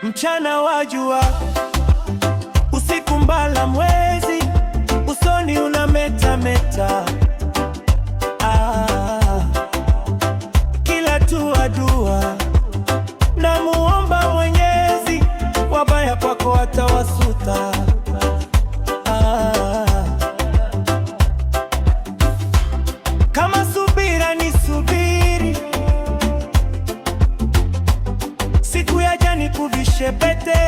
Mchana wa jua, usiku mbala mwezi, usoni unametameta. Kila tua dua na muomba Mwenyezi, wabaya kwako atawasuta. Kama subira ni subiri, siku yaja nikuvishe pete.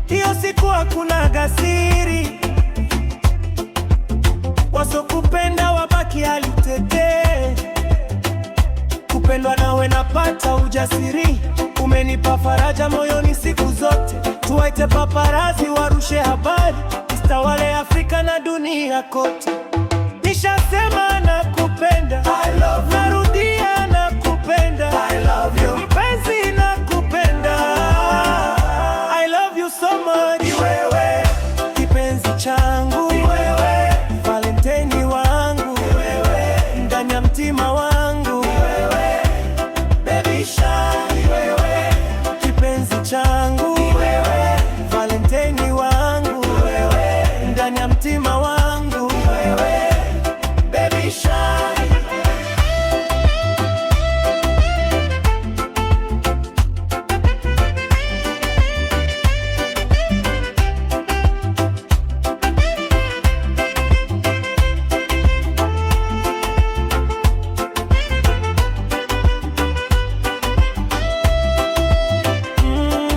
Hiyo siku hakuna gasiri, wasokupenda wabaki halitete. Kupendwa nawe napata ujasiri, umenipa faraja moyoni siku zote. Tuwaite paparazi warushe habari, istawale Afrika na dunia kote. Nishasema nakupenda, I love you. Narudia nakupenda, I love you. Mpenzi nakupenda, I love you so much. Ni wewe kipenzi changu, ni wewe Valentine wangu, ni wewe ndani ya mtima wangu, ni wewe baby shine, ni wewe kipenzi changu, ni wewe Valentine wangu, ni wewe ndani ya mtima wangu, ni wewe baby shine.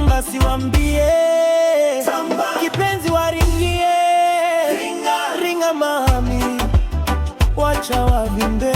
Basi wambie kipenzi waringie, ringa mami, wacha wavimbe.